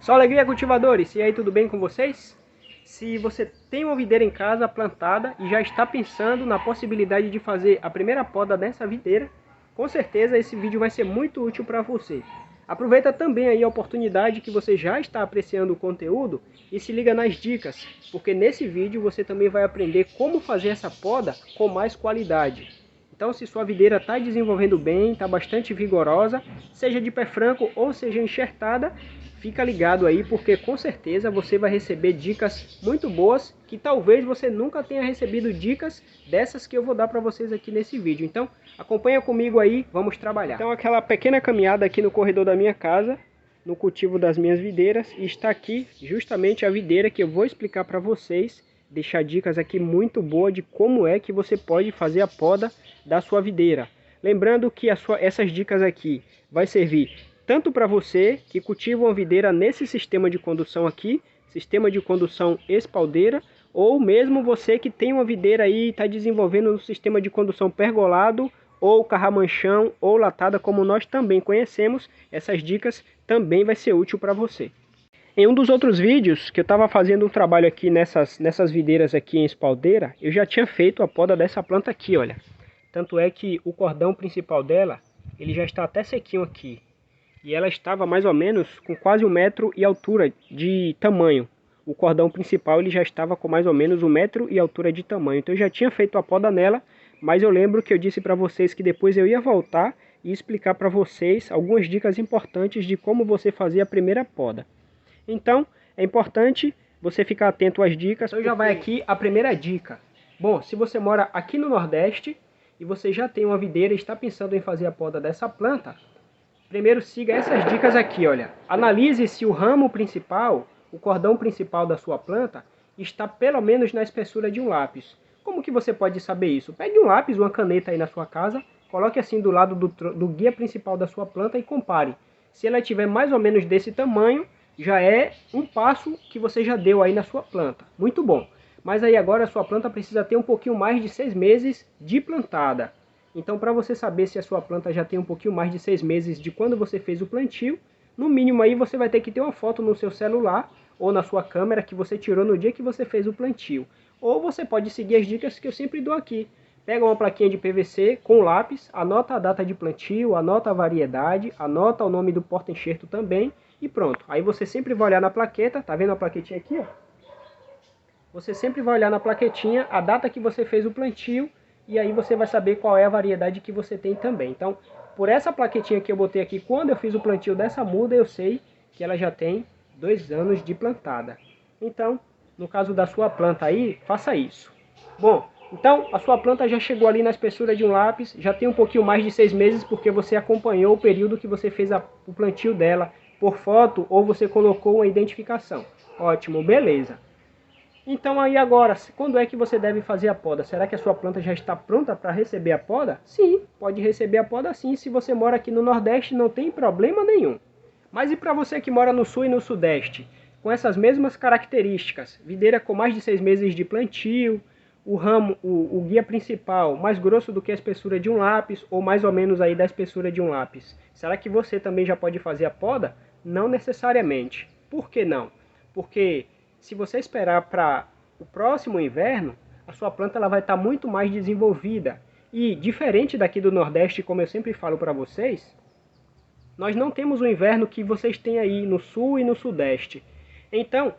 Só alegria, cultivadores! E aí, tudo bem com vocês? Se você tem uma videira em casa plantada e já está pensando na possibilidade de fazer a primeira poda dessa videira, com certeza esse vídeo vai ser muito útil para você. Aproveita também aí a oportunidade que você já está apreciando o conteúdo e se liga nas dicas, porque nesse vídeo você também vai aprender como fazer essa poda com mais qualidade. Então, se sua videira está desenvolvendo bem, está bastante vigorosa, seja de pé franco ou seja enxertada, fica ligado aí, porque com certeza você vai receber dicas muito boas, que talvez você nunca tenha recebido dicas dessas que eu vou dar para vocês aqui nesse vídeo. Então, acompanha comigo aí, vamos trabalhar. Então, aquela pequena caminhada aqui no corredor da minha casa, no cultivo das minhas videiras, e está aqui justamente a videira que eu vou explicar para vocês, deixar dicas aqui muito boas de como é que você pode fazer a poda da sua videira. Lembrando que essas dicas aqui vai servir tanto para você que cultiva uma videira nesse sistema de condução aqui, sistema de condução espaldeira, ou mesmo você que tem uma videira aí e está desenvolvendo um sistema de condução pergolado, ou carramanchão, ou latada, como nós também conhecemos, essas dicas também vai ser útil para você. Em um dos outros vídeos que eu estava fazendo um trabalho aqui nessas videiras aqui em espaldeira, eu já tinha feito a poda dessa planta aqui, olha. Tanto é que o cordão principal dela, ele já está até sequinho aqui. E ela estava mais ou menos com quase 1 metro e altura de tamanho. O cordão principal ele já estava com mais ou menos 1 metro e altura de tamanho. Então eu já tinha feito a poda nela, mas eu lembro que eu disse para vocês que depois eu ia voltar e explicar para vocês algumas dicas importantes de como você fazer a primeira poda. Então é importante você ficar atento às dicas. Então já vai aqui a primeira dica. Bom, se você mora aqui no Nordeste e você já tem uma videira e está pensando em fazer a poda dessa planta, primeiro siga essas dicas aqui, olha. Analise se o ramo principal, o cordão principal da sua planta, está pelo menos na espessura de um lápis. Como que você pode saber isso? Pegue um lápis, uma caneta aí na sua casa, coloque assim do lado do guia principal da sua planta e compare. Se ela tiver mais ou menos desse tamanho, já é um passo que você já deu aí na sua planta. Muito bom. Mas aí agora a sua planta precisa ter um pouquinho mais de 6 meses de plantada. Então, para você saber se a sua planta já tem um pouquinho mais de 6 meses de quando você fez o plantio, no mínimo aí você vai ter que ter uma foto no seu celular ou na sua câmera que você tirou no dia que você fez o plantio. Ou você pode seguir as dicas que eu sempre dou aqui. Pega uma plaquinha de PVC com lápis, anota a data de plantio, anota a variedade, anota o nome do porta-enxerto também e pronto. Aí você sempre vai olhar na plaqueta, tá vendo a plaquetinha aqui, ó? Você sempre vai olhar na plaquetinha a data que você fez o plantio e aí você vai saber qual é a variedade que você tem também. Então, por essa plaquetinha que eu botei aqui, quando eu fiz o plantio dessa muda, eu sei que ela já tem 2 anos de plantada. Então, no caso da sua planta aí, faça isso. Bom, então a sua planta já chegou ali na espessura de um lápis, já tem um pouquinho mais de 6 meses porque você acompanhou o período que você fez o plantio dela por foto ou você colocou uma identificação. Ótimo, beleza. Então aí agora, quando é que você deve fazer a poda? Será que a sua planta já está pronta para receber a poda? Sim, pode receber a poda sim. Se você mora aqui no Nordeste, não tem problema nenhum. Mas e para você que mora no Sul e no Sudeste? Com essas mesmas características, videira com mais de 6 meses de plantio, o ramo, o guia principal mais grosso do que a espessura de um lápis, ou mais ou menos aí da espessura de um lápis. Será que você também já pode fazer a poda? Não necessariamente. Por que não? Porque se você esperar para o próximo inverno, a sua planta ela vai estar muito mais desenvolvida. E diferente daqui do Nordeste, como eu sempre falo para vocês, nós não temos o inverno que vocês têm aí no Sul e no Sudeste. Então,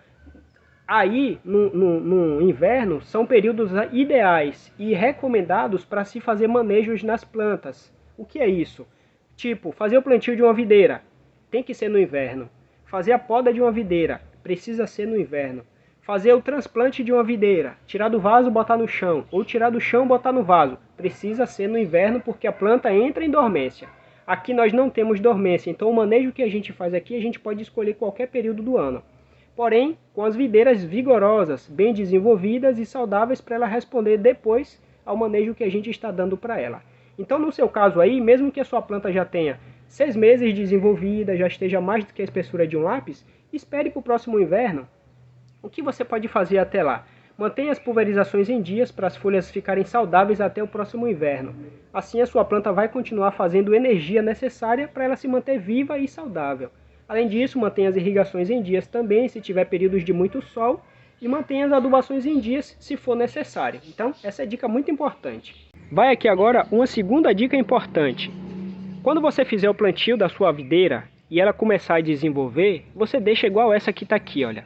aí no inverno são períodos ideais e recomendados para se fazer manejos nas plantas. O que é isso? Tipo, fazer o plantio de uma videira, tem que ser no inverno. Fazer a poda de uma videira, precisa ser no inverno. Fazer o transplante de uma videira, tirar do vaso e botar no chão, ou tirar do chão e botar no vaso, precisa ser no inverno porque a planta entra em dormência. Aqui nós não temos dormência, então o manejo que a gente faz aqui, a gente pode escolher qualquer período do ano. Porém, com as videiras vigorosas, bem desenvolvidas e saudáveis para ela responder depois ao manejo que a gente está dando para ela. Então no seu caso aí, mesmo que a sua planta já tenha 6 meses desenvolvida, já esteja mais do que a espessura de um lápis, espere para o próximo inverno. O que você pode fazer até lá? Mantenha as pulverizações em dias para as folhas ficarem saudáveis até o próximo inverno. Assim a sua planta vai continuar fazendo energia necessária para ela se manter viva e saudável. Além disso, mantenha as irrigações em dias também, se tiver períodos de muito sol, e mantenha as adubações em dias, se for necessário. Então, essa é a dica muito importante. Vai aqui agora uma segunda dica importante. Quando você fizer o plantio da sua videira e ela começar a desenvolver, você deixa igual essa que está aqui, olha.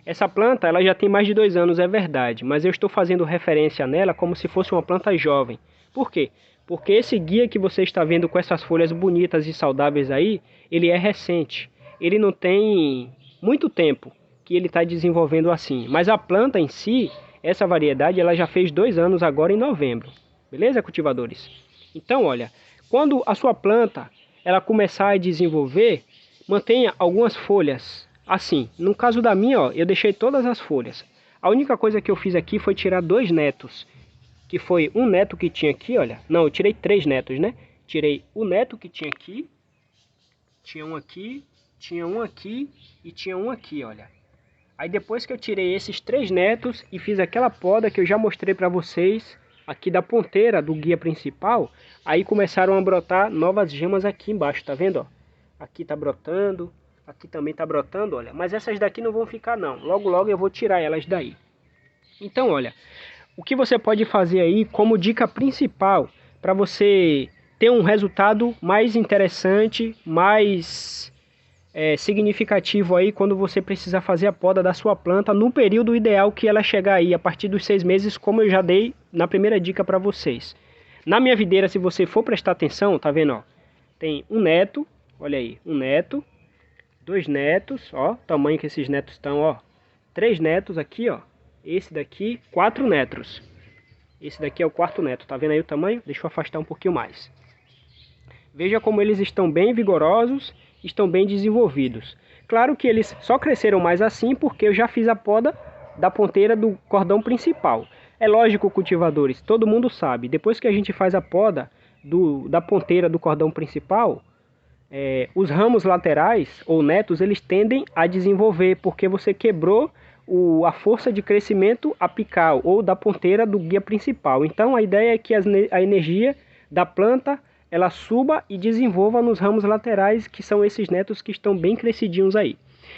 Essa planta ela já tem mais de 2 anos, é verdade, mas eu estou fazendo referência nela como se fosse uma planta jovem. Por quê? Porque esse guia que você está vendo com essas folhas bonitas e saudáveis aí, ele é recente. Ele não tem muito tempo que ele está desenvolvendo assim. Mas a planta em si, essa variedade, ela já fez 2 anos agora em novembro. Beleza, cultivadores? Então, olha, quando a sua planta ela começar a desenvolver, mantenha algumas folhas assim. No caso da minha, ó, eu deixei todas as folhas. A única coisa que eu fiz aqui foi tirar 2 netos. Que foi um neto que tinha aqui, olha. Não, eu tirei 3 netos, né? Tirei o neto que tinha aqui. Tinha um aqui, tinha um aqui e tinha um aqui, olha. Aí depois que eu tirei esses 3 netos e fiz aquela poda que eu já mostrei para vocês aqui da ponteira do guia principal, aí começaram a brotar novas gemas aqui embaixo, tá vendo, ó? Aqui tá brotando, aqui também tá brotando, olha. Mas essas daqui não vão ficar não, logo logo eu vou tirar elas daí. Então, olha, o que você pode fazer aí como dica principal para você ter um resultado mais interessante, mais significativo aí quando você precisar fazer a poda da sua planta no período ideal que ela chegar aí, a partir dos 6 meses, como eu já dei na primeira dica para vocês. Na minha videira, se você for prestar atenção, tá vendo, ó? Tem um neto, olha aí, um neto, 2 netos, ó, tamanho que esses netos estão, ó. 3 netos aqui, ó. Esse daqui, 4 netos. Esse daqui é o 4º neto, tá vendo aí o tamanho? Deixa eu afastar um pouquinho mais. Veja como eles estão bem vigorosos, estão bem desenvolvidos. Claro que eles só cresceram mais assim porque eu já fiz a poda da ponteira do cordão principal. É lógico, cultivadores, todo mundo sabe, depois que a gente faz a poda da ponteira do cordão principal, os ramos laterais ou netos, eles tendem a desenvolver porque você quebrou a força de crescimento apical ou da ponteira do guia principal. Então a ideia é que a energia da planta ela suba e desenvolva nos ramos laterais, que são esses netos que estão bem crescidinhos aí.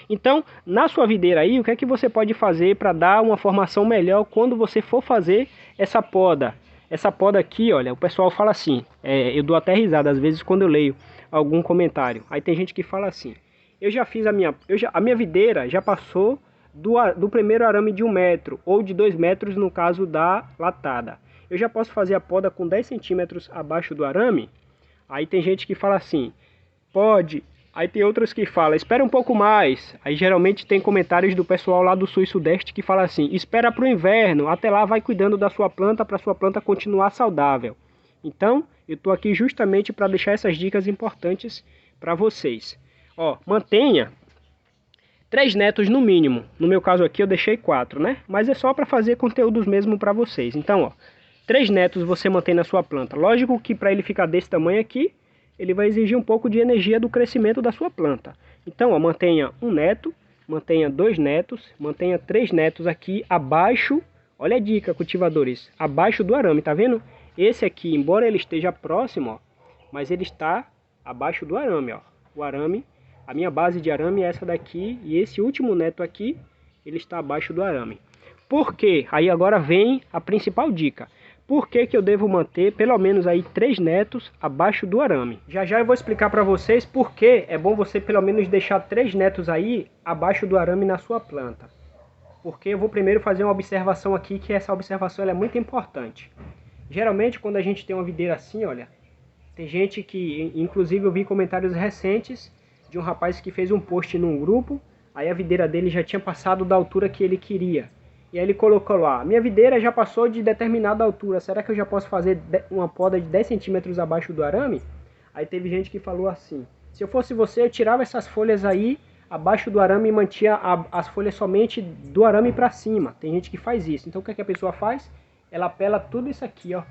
Então, na sua videira aí, o que é que você pode fazer para dar uma formação melhor quando você for fazer essa poda? Essa poda aqui, olha, o pessoal fala assim, eu dou até risada às vezes quando eu leio algum comentário. Aí tem gente que fala assim, eu já fiz a minha videira já passou do primeiro arame de 1 metro, ou de 2 metros no caso da latada. Eu já posso fazer a poda com 10 centímetros abaixo do arame? Aí tem gente que fala assim, pode. Aí tem outros que falam, espera um pouco mais. Aí geralmente tem comentários do pessoal lá do sul e sudeste que fala assim, espera para o inverno, até lá vai cuidando da sua planta para sua planta continuar saudável. Então, eu estou aqui justamente para deixar essas dicas importantes para vocês. Ó, mantenha 3 netos no mínimo. No meu caso aqui eu deixei 4, né? Mas é só para fazer conteúdos mesmo para vocês. Então, ó, 3 netos você mantém na sua planta. Lógico que para ele ficar desse tamanho aqui, ele vai exigir um pouco de energia do crescimento da sua planta. Então, ó, mantenha 1 neto, mantenha 2 netos, mantenha 3 netos aqui abaixo. Olha a dica, cultivadores, abaixo do arame, tá vendo? Esse aqui, embora ele esteja próximo, ó, mas ele está abaixo do arame, ó. O arame, a minha base de arame é essa daqui, e esse último neto aqui, ele está abaixo do arame. Por quê? Aí agora vem a principal dica. Por que eu devo manter pelo menos aí 3 netos abaixo do arame? Já já eu vou explicar para vocês por que é bom você pelo menos deixar 3 netos aí abaixo do arame na sua planta. Porque eu vou primeiro fazer uma observação aqui, que essa observação ela é muito importante. Geralmente quando a gente tem uma videira assim, olha, tem gente que, inclusive eu vi comentários recentes de um rapaz que fez um post num grupo, aí a videira dele já tinha passado da altura que ele queria. E aí ele colocou lá, minha videira já passou de determinada altura, será que eu já posso fazer uma poda de 10 centímetros abaixo do arame? Aí teve gente que falou assim, se eu fosse você, eu tirava essas folhas aí abaixo do arame e mantinha as folhas somente do arame para cima. Tem gente que faz isso. Então o que é que a pessoa faz? Ela pela tudo isso aqui, ó.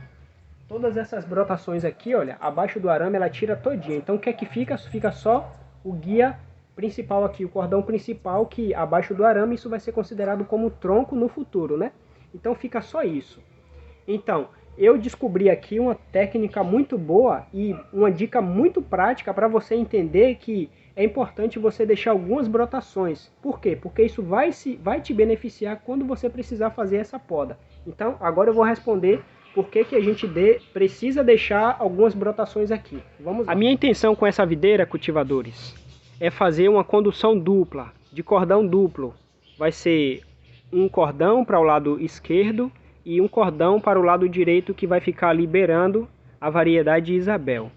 Todas essas brotações aqui, olha, abaixo do arame ela tira todinha. Então o que é que fica? Fica só o guia principal aqui, o cordão principal, que abaixo do arame isso vai ser considerado como tronco no futuro, né? Então fica só isso. Então, eu descobri aqui uma técnica muito boa e uma dica muito prática para você entender que é importante você deixar algumas brotações. Por quê? Porque isso vai te beneficiar quando você precisar fazer essa poda. Então, agora eu vou responder por que a gente precisa deixar algumas brotações aqui. Vamos lá. A minha intenção com essa videira, cultivadores, é fazer uma condução dupla, de cordão duplo. Vai ser um cordão para o lado esquerdo e um cordão para o lado direito, que vai ficar liberando a variedade Isabel.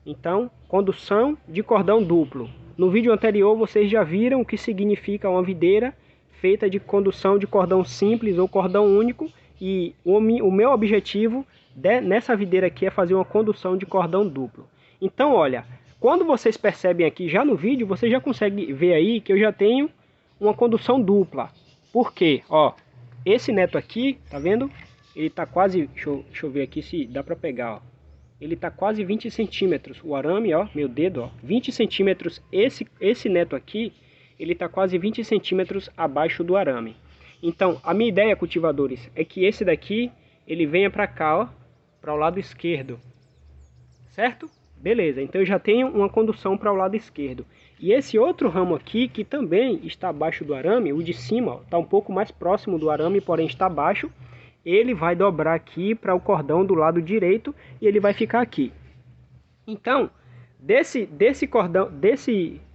Então, condução de cordão duplo. No vídeo anterior vocês já viram o que significa uma videira feita de condução de cordão simples ou cordão único. E o meu objetivo nessa videira aqui é fazer uma condução de cordão duplo. Então, olha, quando vocês percebem aqui já no vídeo, você já consegue ver aí que eu já tenho uma condução dupla. Por quê? Ó, esse neto aqui, tá vendo? Ele tá quase, deixa eu ver aqui se dá pra pegar, ó. Ele tá quase 20 centímetros, o arame, ó, meu dedo, ó, 20 centímetros, esse neto aqui, ele tá quase 20 centímetros abaixo do arame. Então, a minha ideia, cultivadores, é que esse daqui, ele venha pra cá, ó, para o lado esquerdo, certo? Beleza, então eu já tenho uma condução para o lado esquerdo. E esse outro ramo aqui, que também está abaixo do arame, o de cima, ó, tá um pouco mais próximo do arame, porém está abaixo, ele vai dobrar aqui para o cordão do lado direito e ele vai ficar aqui. Então, desse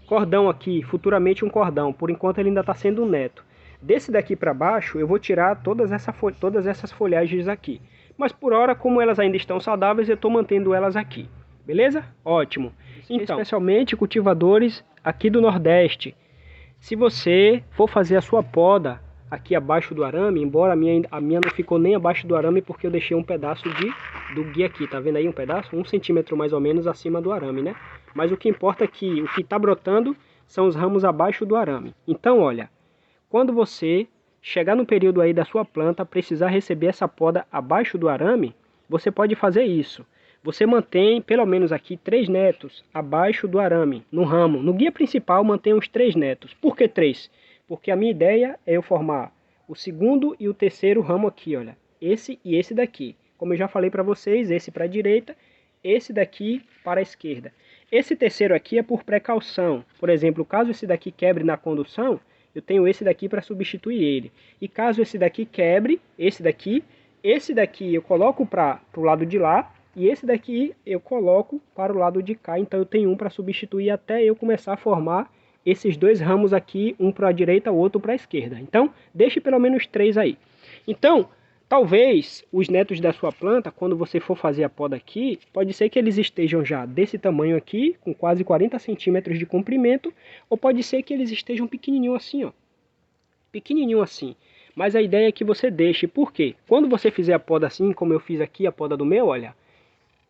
cordão aqui, futuramente um cordão, por enquanto ele ainda está sendo um neto. Desse daqui para baixo, eu vou tirar todas essas folhagens aqui. Mas por hora, como elas ainda estão saudáveis, eu estou mantendo elas aqui. Beleza? Ótimo. Então, especialmente cultivadores aqui do Nordeste, se você for fazer a sua poda aqui abaixo do arame, embora a minha não ficou nem abaixo do arame, porque eu deixei um pedaço do guia aqui, tá vendo aí um pedaço? 1 centímetro mais ou menos acima do arame, né? Mas o que importa é que o que está brotando são os ramos abaixo do arame. Então, olha, quando você chegar no período aí da sua planta, precisar receber essa poda abaixo do arame, você pode fazer isso. Você mantém pelo menos aqui 3 netos abaixo do arame, no ramo. No guia principal mantém os 3 netos. Por que 3? Porque a minha ideia é eu formar o segundo e o terceiro ramo aqui, olha. Esse e esse daqui. Como eu já falei para vocês, esse para a direita, esse daqui para a esquerda. Esse terceiro aqui é por precaução. Por exemplo, caso esse daqui quebre na condução, eu tenho esse daqui para substituir ele. E caso esse daqui quebre, esse daqui eu coloco para o lado de lá, e esse daqui eu coloco para o lado de cá. Então eu tenho um para substituir até eu começar a formar esses 2 ramos aqui, um para a direita, o outro para a esquerda. Então, deixe pelo menos 3 aí. Então, talvez os netos da sua planta, quando você for fazer a poda aqui, pode ser que eles estejam já desse tamanho aqui, com quase 40 centímetros de comprimento, ou pode ser que eles estejam pequenininho assim, ó. Pequenininho assim. Mas a ideia é que você deixe, por quê? Quando você fizer a poda assim, como eu fiz aqui, a poda do meu, olha,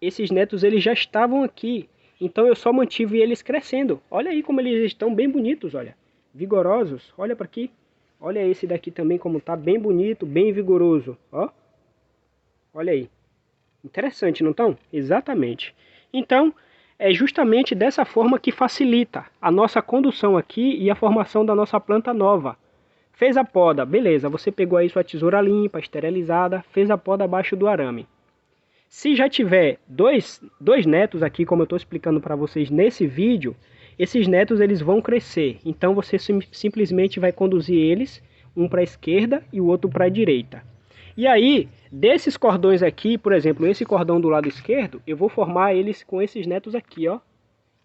esses netos eles já estavam aqui. Então eu só mantive eles crescendo. Olha aí como eles estão bem bonitos, olha. Vigorosos. Olha para aqui. Olha esse daqui também como tá bem bonito, bem vigoroso, ó. Olha aí. Interessante, não estão? Exatamente. Então, é justamente dessa forma que facilita a nossa condução aqui e a formação da nossa planta nova. Fez a poda, beleza. Você pegou aí sua tesoura limpa, esterilizada, fez a poda abaixo do arame. Se já tiver dois netos aqui, como eu estou explicando para vocês nesse vídeo, esses netos eles vão crescer. Então você simplesmente vai conduzir eles, um para a esquerda e o outro para a direita. E aí, desses cordões aqui, por exemplo, esse cordão do lado esquerdo, eu vou formar eles com esses netos aqui, ó.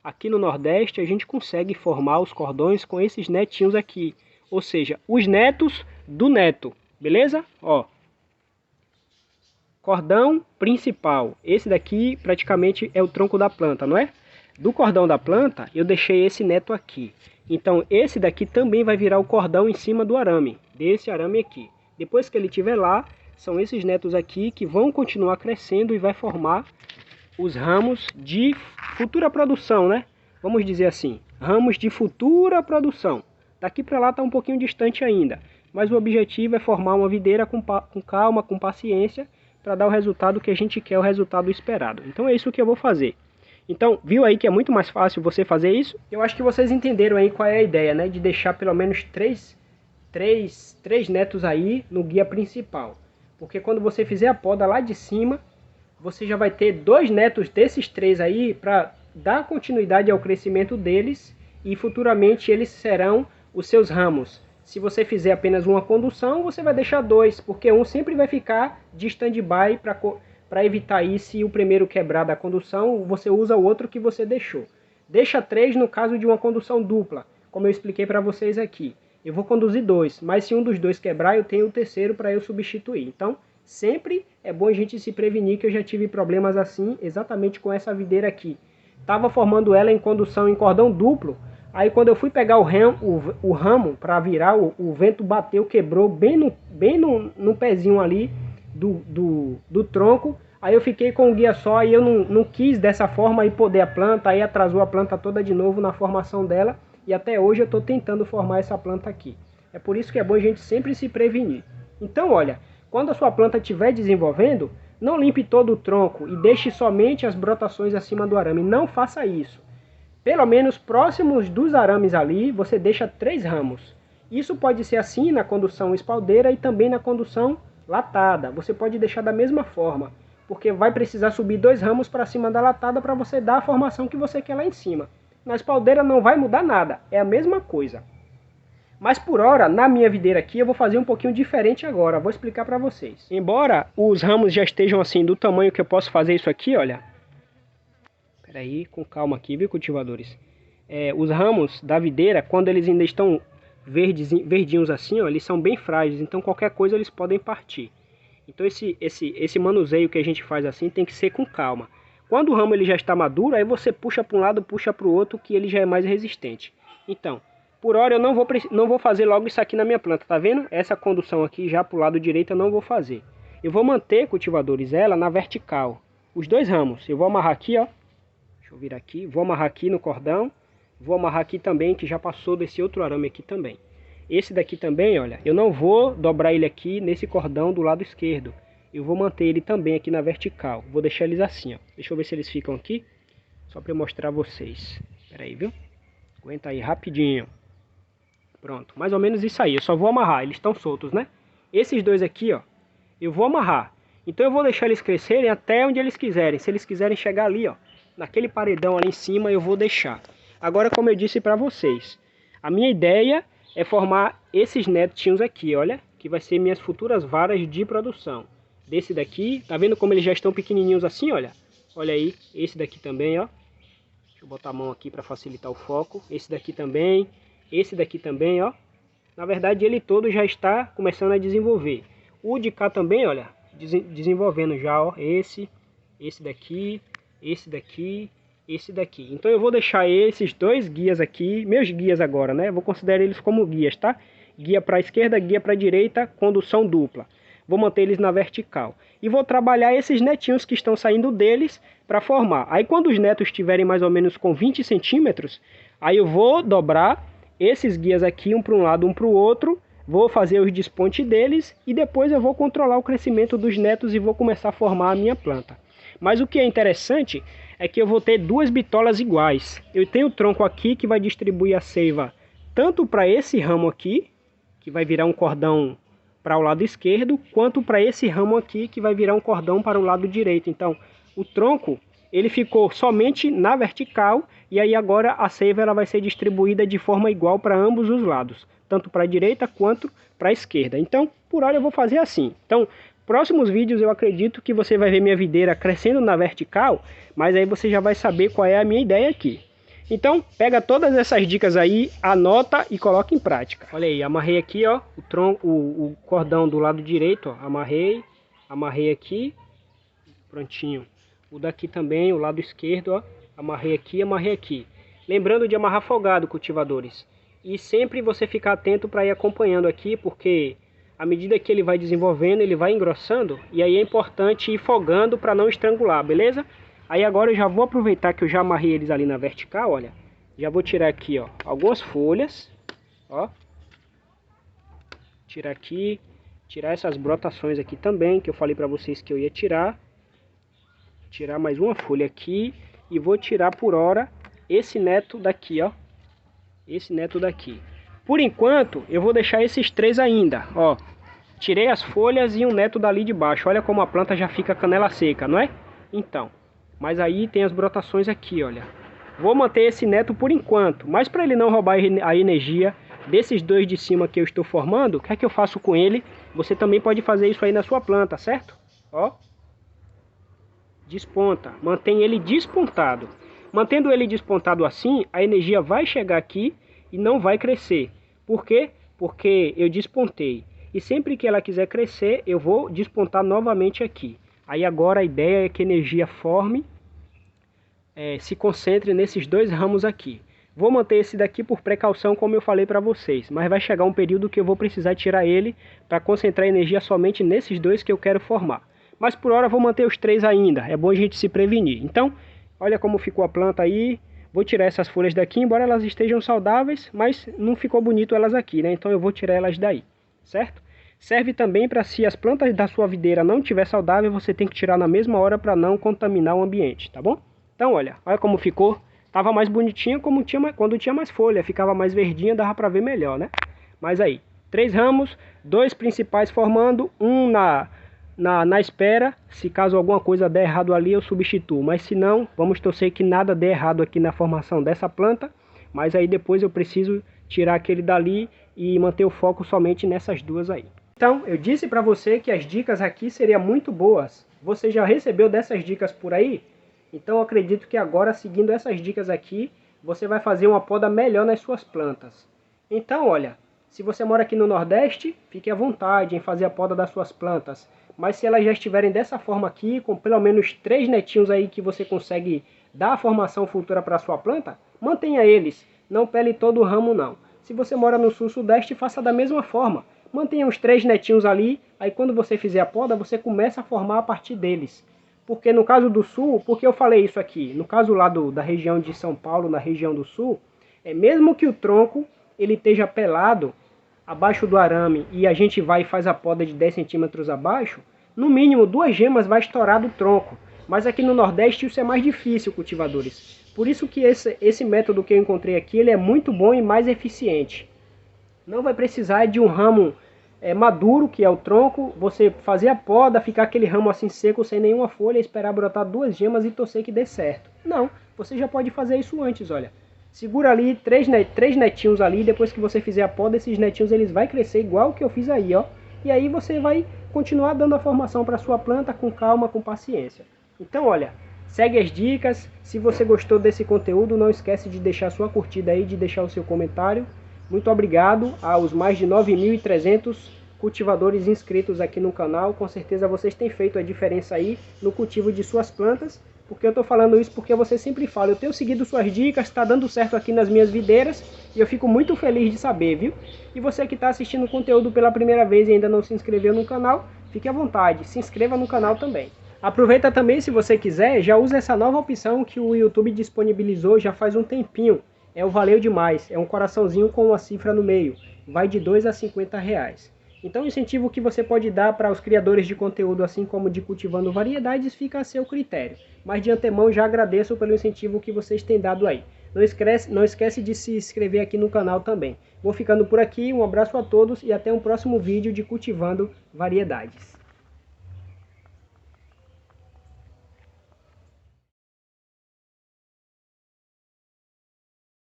Aqui no Nordeste a gente consegue formar os cordões com esses netinhos aqui. Ou seja, os netos do neto, beleza? Ó. Cordão principal, esse daqui praticamente é o tronco da planta, não é? Do cordão da planta eu deixei esse neto aqui. Então esse daqui também vai virar o cordão em cima do arame, desse arame aqui. Depois que ele estiver lá, são esses netos aqui que vão continuar crescendo e vai formar os ramos de futura produção, né? Vamos dizer assim, ramos de futura produção. Daqui para lá está um pouquinho distante ainda, mas o objetivo é formar uma videira com calma, com paciência, para dar o resultado que a gente quer, o resultado esperado. Então é isso que eu vou fazer. Então, viu aí que é muito mais fácil você fazer isso? Eu acho que vocês entenderam aí qual é a ideia, né? De deixar pelo menos três netos aí no guia principal. Porque quando você fizer a poda lá de cima, você já vai ter 2 netos desses 3 aí para dar continuidade ao crescimento deles e futuramente eles serão os seus ramos. Se você fizer apenas uma condução, você vai deixar 2, porque um sempre vai ficar de stand-by para evitar aí, se o primeiro quebrar da condução, você usa o outro que você deixou. Deixa 3 no caso de uma condução dupla, como eu expliquei para vocês aqui. Eu vou conduzir 2, mas se um dos 2 quebrar, eu tenho o terceiro para eu substituir. Então, sempre é bom a gente se prevenir, que eu já tive problemas assim, exatamente com essa videira aqui. Estava formando ela em condução em cordão duplo, aí quando eu fui pegar o ramo para virar, o vento bateu, quebrou bem no pezinho ali do tronco. Aí eu fiquei com o guia só e eu não quis dessa forma aí poder a planta, aí atrasou a planta toda de novo na formação dela. E até hoje eu estou tentando formar essa planta aqui. É por isso que é bom a gente sempre se prevenir. Então olha, quando a sua planta estiver desenvolvendo, não limpe todo o tronco e deixe somente as brotações acima do arame. Não faça isso. Pelo menos próximos dos arames ali, você deixa 3 ramos. Isso pode ser assim na condução espaldeira e também na condução latada. Você pode deixar da mesma forma, porque vai precisar subir 2 ramos para cima da latada para você dar a formação que você quer lá em cima. Na espaldeira não vai mudar nada, é a mesma coisa. Mas por hora, na minha videira aqui, eu vou fazer um pouquinho diferente agora, vou explicar para vocês. Embora os ramos já estejam assim do tamanho que eu posso fazer isso aqui, olha. Espera aí, com calma aqui, viu, cultivadores? Os ramos da videira, quando eles ainda estão verdinhos assim, ó, eles são bem frágeis, então qualquer coisa eles podem partir. Então esse manuseio que a gente faz assim tem que ser com calma. Quando o ramo ele já está maduro, aí você puxa para um lado, puxa para o outro, que ele já é mais resistente. Então, por hora eu não vou fazer logo isso aqui na minha planta, tá vendo? Essa condução aqui já para o lado direito eu não vou fazer. Eu vou manter, cultivadores, ela na vertical. Os 2 ramos, eu vou amarrar aqui, ó. Deixa eu virar aqui, vou amarrar aqui no cordão. Vou amarrar aqui também, que já passou desse outro arame aqui também. Esse daqui também, olha, eu não vou dobrar ele aqui nesse cordão do lado esquerdo. Eu vou manter ele também aqui na vertical. Vou deixar eles assim, ó. Deixa eu ver se eles ficam aqui. Só para eu mostrar a vocês. Espera aí, viu? Aguenta aí, rapidinho. Pronto, mais ou menos isso aí. Eu só vou amarrar, eles estão soltos, né? Esses 2 aqui, ó, eu vou amarrar. Então eu vou deixar eles crescerem até onde eles quiserem. Se eles quiserem chegar ali, ó, naquele paredão ali em cima, eu vou deixar. Agora, como eu disse para vocês, a minha ideia é formar esses netinhos aqui, olha, que vai ser minhas futuras varas de produção. Desse daqui, tá vendo como eles já estão pequenininhos assim, olha? Olha aí, esse daqui também, ó. Deixa eu botar a mão aqui para facilitar o foco. Esse daqui também, ó. Na verdade, ele todo já está começando a desenvolver. O de cá também, olha, desenvolvendo já, ó. Esse daqui, esse daqui. Então eu vou deixar esses 2 guias aqui, meus guias agora, né? Vou considerar eles como guias, tá? Guia para a esquerda, guia para a direita, condução dupla. Vou manter eles na vertical. E vou trabalhar esses netinhos que estão saindo deles para formar. Aí quando os netos estiverem mais ou menos com 20 centímetros, aí eu vou dobrar esses guias aqui, um para um lado, um para o outro. Vou fazer os despontes deles e depois eu vou controlar o crescimento dos netos e vou começar a formar a minha planta. Mas o que é interessante é que eu vou ter 2 bitolas iguais. Eu tenho o tronco aqui que vai distribuir a seiva tanto para esse ramo aqui, que vai virar um cordão para o lado esquerdo, quanto para esse ramo aqui que vai virar um cordão para o lado direito. Então, o tronco ele ficou somente na vertical e aí agora a seiva ela vai ser distribuída de forma igual para ambos os lados, tanto para a direita quanto para a esquerda. Então, por hora eu vou fazer assim. Então, próximos vídeos eu acredito que você vai ver minha videira crescendo na vertical, mas aí você já vai saber qual é a minha ideia aqui. Então, pega todas essas dicas aí, anota e coloca em prática. Olha aí, amarrei aqui, ó, o cordão do lado direito, ó, amarrei aqui, prontinho. O daqui também, o lado esquerdo, ó, amarrei aqui. Lembrando de amarrar folgado, cultivadores. E sempre você ficar atento para ir acompanhando aqui, porque à medida que ele vai desenvolvendo, ele vai engrossando, e aí é importante ir folgando para não estrangular, beleza? Aí agora eu já vou aproveitar que eu já amarrei eles ali na vertical, olha. Já vou tirar aqui, ó, algumas folhas, ó. Tirar aqui, tirar essas brotações aqui também, que eu falei para vocês que eu ia tirar. Tirar mais uma folha aqui e vou tirar por hora esse neto daqui, ó. Esse neto daqui. Por enquanto, eu vou deixar esses 3 ainda, ó. Tirei as folhas e um neto dali de baixo. Olha como a planta já fica canela seca, não é? Então, mas aí tem as brotações aqui, olha. Vou manter esse neto por enquanto, mas para ele não roubar a energia desses dois de cima que eu estou formando, o que é que eu faço com ele? Você também pode fazer isso aí na sua planta, certo? Ó, desponta, mantém ele despontado. Mantendo ele despontado assim, a energia vai chegar aqui e não vai crescer. Por quê? Porque eu despontei. E sempre que ela quiser crescer, eu vou despontar novamente aqui. Aí agora a ideia é que a energia forme, se concentre nesses dois ramos aqui. Vou manter esse daqui por precaução, como eu falei para vocês. Mas vai chegar um período que eu vou precisar tirar ele para concentrar energia somente nesses dois que eu quero formar. Mas por hora vou manter os três ainda. É bom a gente se prevenir. Então, olha como ficou a planta aí. Vou tirar essas folhas daqui, embora elas estejam saudáveis, mas não ficou bonito elas aqui, né? Então eu vou tirar elas daí, certo? Serve também para, se as plantas da sua videira não estiver saudável, você tem que tirar na mesma hora para não contaminar o ambiente, tá bom? Então olha como ficou. Tava mais bonitinha quando tinha mais folha, ficava mais verdinha, dava para ver melhor, né? Mas aí, 3 ramos, 2 principais formando, um na espera. Se caso alguma coisa der errado ali, eu substituo. Mas se não, vamos torcer que nada dê errado aqui na formação dessa planta. Mas aí depois eu preciso tirar aquele dali e manter o foco somente nessas duas aí. Então, eu disse para você que as dicas aqui seriam muito boas. Você já recebeu dessas dicas por aí? Então eu acredito que agora, seguindo essas dicas aqui, você vai fazer uma poda melhor nas suas plantas. Então, olha, se você mora aqui no Nordeste, fique à vontade em fazer a poda das suas plantas. Mas se elas já estiverem dessa forma aqui, com pelo menos 3 netinhos aí que você consegue dar a formação futura para a sua planta, mantenha eles. Não pele todo o ramo não. Se você mora no Sul-Sudeste, faça da mesma forma. Mantenha os 3 netinhos ali, aí quando você fizer a poda, você começa a formar a partir deles. Porque no caso do Sul, porque eu falei isso aqui, no caso lá da região de São Paulo, na região do Sul, mesmo que o tronco ele esteja pelado abaixo do arame e a gente vai e faz a poda de 10 centímetros abaixo, no mínimo 2 gemas vai estourar do tronco. Mas aqui no Nordeste isso é mais difícil, cultivadores. Por isso que esse método que eu encontrei aqui, ele é muito bom e mais eficiente. Não vai precisar de um ramo maduro, que é o tronco, você fazer a poda, ficar aquele ramo assim seco, sem nenhuma folha, esperar brotar 2 gemas e torcer que dê certo. Não, você já pode fazer isso antes, olha. Segura ali 3 netinhos ali, depois que você fizer a poda, esses netinhos eles vão crescer igual o que eu fiz aí, ó. E aí você vai continuar dando a formação para sua planta com calma, com paciência. Então, olha, segue as dicas. Se você gostou desse conteúdo, não esquece de deixar sua curtida aí, de deixar o seu comentário. Muito obrigado aos mais de 9.300 cultivadores inscritos aqui no canal. Com certeza vocês têm feito a diferença aí no cultivo de suas plantas. Porque eu estou falando isso porque você sempre fala, eu tenho seguido suas dicas, está dando certo aqui nas minhas videiras. E eu fico muito feliz de saber, viu? E você que está assistindo o conteúdo pela primeira vez e ainda não se inscreveu no canal, fique à vontade, se inscreva no canal também. Aproveita também, se você quiser, já usa essa nova opção que o YouTube disponibilizou já faz um tempinho. É o Valeu Demais, é um coraçãozinho com uma cifra no meio, vai de 2 a 50 reais. Então o incentivo que você pode dar para os criadores de conteúdo, assim como de Cultivando Variedades, fica a seu critério. Mas de antemão já agradeço pelo incentivo que vocês têm dado aí. Não esquece de se inscrever aqui no canal também. Vou ficando por aqui, um abraço a todos e até um próximo vídeo de Cultivando Variedades.